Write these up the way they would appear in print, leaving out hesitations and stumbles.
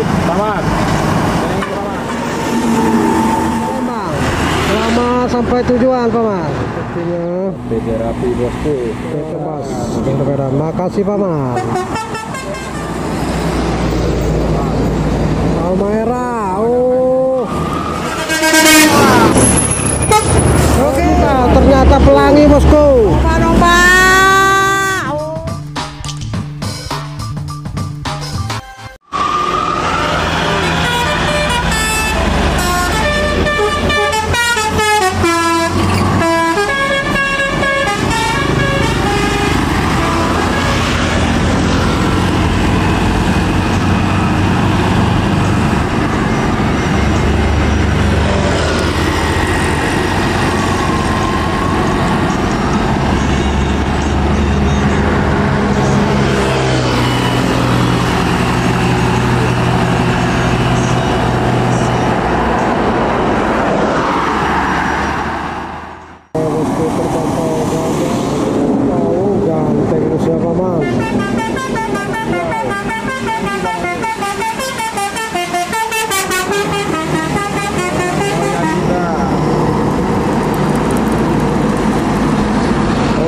Tamat. Palembang. Selamat sampai tujuan, Paman. Sepertinya BJ rapi bosku. tebas untuk keadaan. Makasih, Paman. Almaera. Oh. Oke, ternyata pelangi, bosku.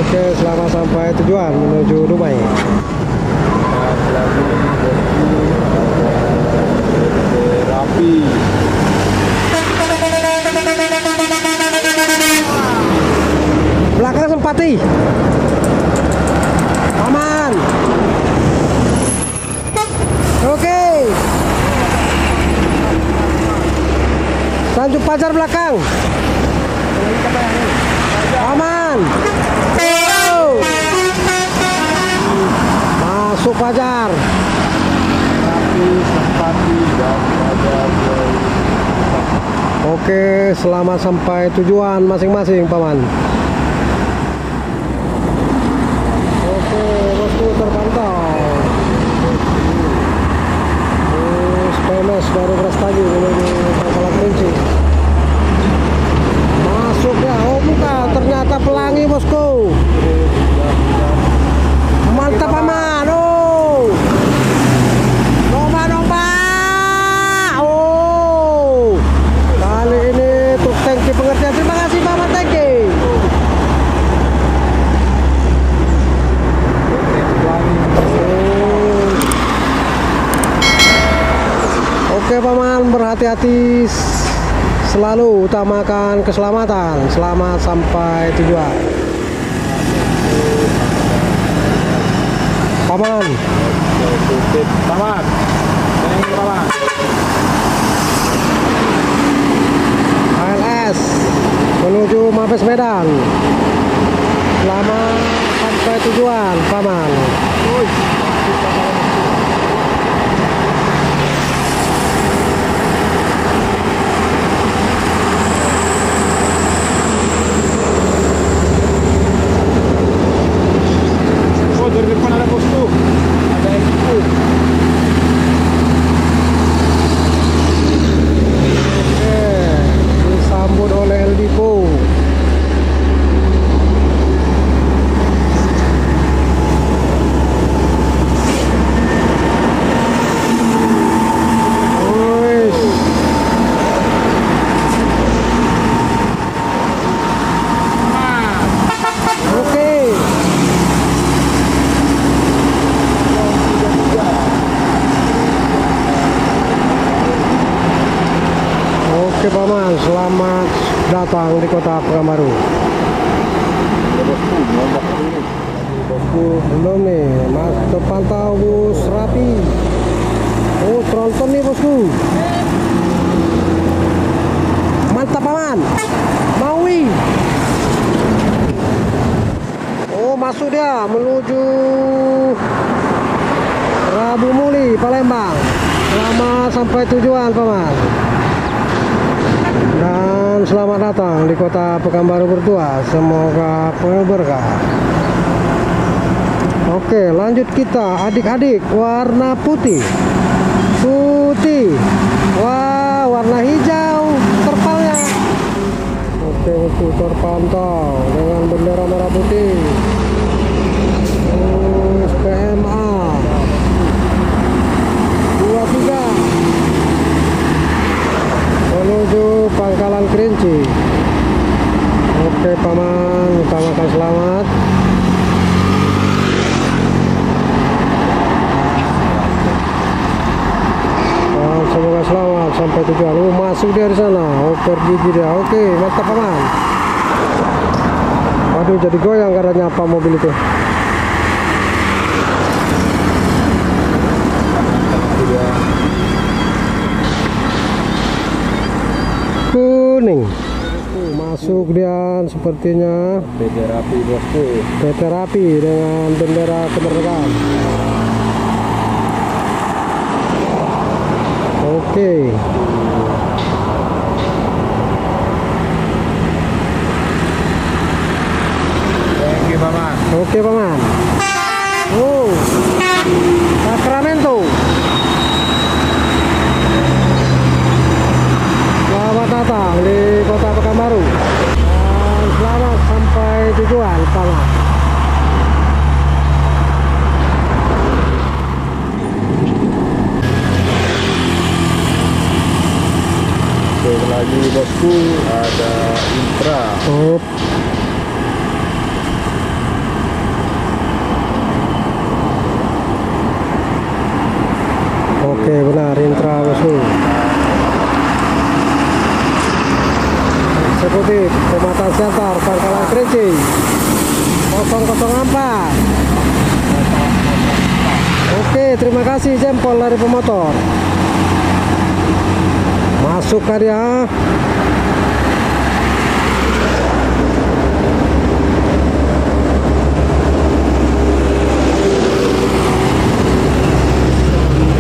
Oke, selamat sampai tujuan menuju Dumai. Rapi. Belakang sempati. Aman. Oke. Tanjung Pajar belakang. Aman. Oh. Masuk Pajar. Rapi, sempati, dan Pajar. Oke, selamat sampai tujuan masing-masing, Paman. Oke, bosku terpantau. Bus PMS baru Brastagi menuju Pangkalan Kerinci. Masuk ya, oh bukan, ternyata pelangi, bosku. Mantap, Paman. Oh. Domba. Oh. Kali ini truk tangki pengertian. Terima kasih, Paman tangki. Oke, Paman, berhati-hati selalu, utamakan keselamatan. Selamat sampai tujuan, Paman. Tamat. Tamat. ALS menuju Mabes Medan. Selamat sampai tujuan, Paman. Oh, dari depan ada bosku. Ada ekip. Oke, disambut oleh El Dipo. Oke, Paman, selamat datang di Kota Pekanbaru. Bosku, belum nih, Mas, terpantau bus rapi. Oh, tronton nih, bosku. Mantap, Paman. Maui. Oh, masuk dia menuju Rabu Muli, Palembang. Selamat sampai tujuan, Paman. Dan selamat datang di Kota Pekanbaru berdua. Semoga penuh berkah. Oke, lanjut kita adik-adik. Warna putih. Wah, warna hijau terpalnya. Oke, itu terpantau dengan bendera merah putih. PMA 23 tujuan. Oh, masuk dia di sana. Oh, pergi dia. Oke, mantap paman. Waduh, jadi goyang karena nyapa mobil itu. Kuning. Masuk dia sepertinya. Bendera api bosku. Bendera api dengan bendera kemerdekaan. Oke. Thank you paman. Oke paman. Oh, Sacramento. Selamat datang di Kota Pekanbaru. Dan selamat sampai tujuan paman. Lagi bosku ada Intra. Oh. Oke, benar Intra bosku. Eksekutif Pematang Siantar Pangkalan Kerinci 004. Oke, terima kasih jempol dari pemotor. Masuk karya.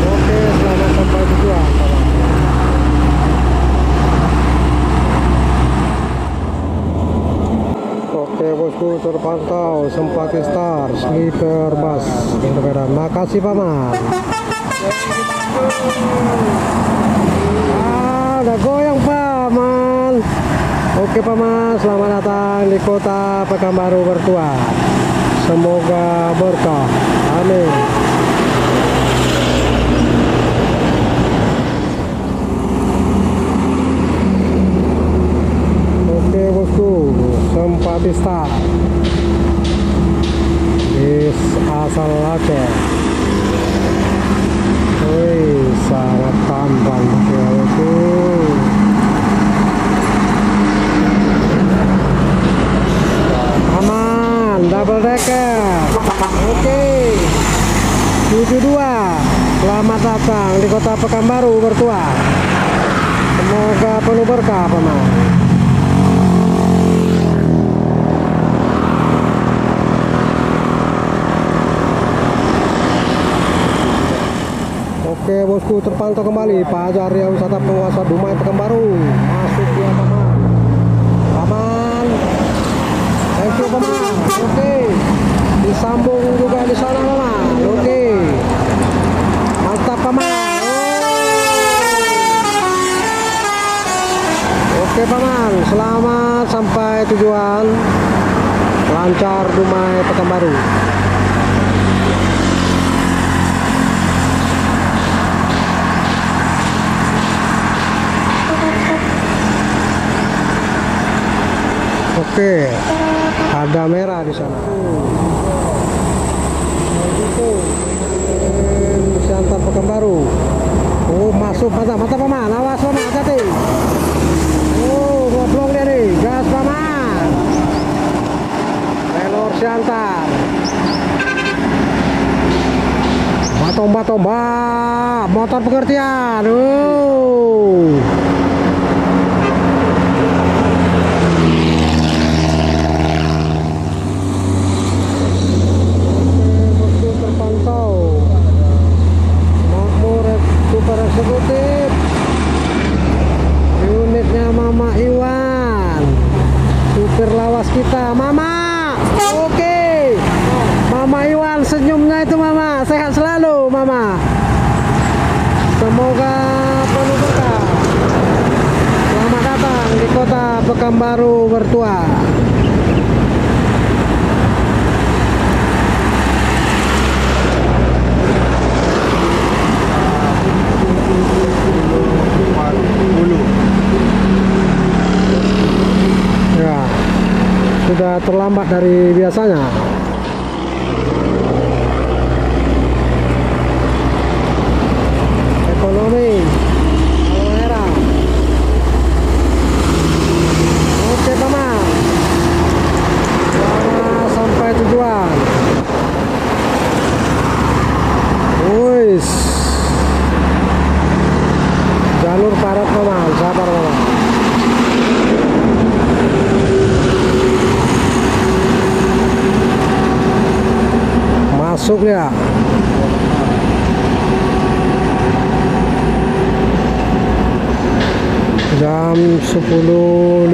Oke, selamat sampai tujuan. Oke bosku, terpantau Sempati Star Sleeper Bus berbeda. Makasih paman. Ada goyang paman. Oke paman, selamat datang di Kota Pekanbaru Bertua. Semoga berkah. Amin. Oke bosku, Sempati Star bis asal Aceh. Wih, sangat tampan ya bosku. Aman, double decker. Oke, 72. Selamat datang di Kota Pekanbaru Bertua. Semoga penuh berkah paman. Oke bosku, terpantau kembali Pak Ajarya Wisata Penguasa Dumai Pekanbaru. Masuk dia paman. Paman. Thank you paman. Oke. Disambung juga di sana paman. Oke. Mantap paman. Oke paman, selamat sampai tujuan. Lancar Dumai Pekanbaru. Oke, ada merah di sana. Siantar Pekanbaru. Oh, masuk mantap paman. Awas paman, hati-hati. Oh, ngoblong dia nih. Gas paman. Pelor Siantar. Batom, motor pengertian. Super eksekutif unitnya Mama Iwan, supir lawas kita Mama. Oke, Mama Iwan senyumnya itu Mama, sehat selalu Mama, semoga penuh berkah. Selamat datang di Kota Pekanbaru Bertua. Ya, sudah terlambat dari biasanya. Ekonomi merah. jam 10.50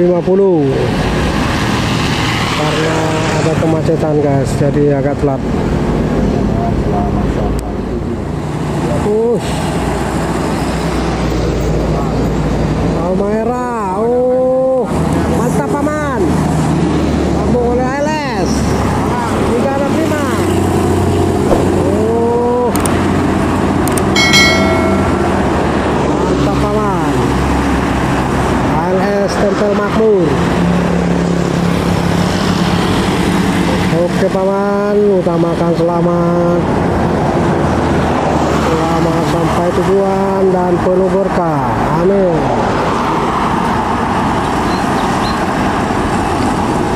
karena ada kemacetan guys, jadi agak telat. Almaera, oh mantap paman, sambung oleh ALS 365. Oh mantap paman, ALS tempel makmur. Oke paman, utamakan selamat sampai tujuan dan penuh berkah, amin.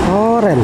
Oren.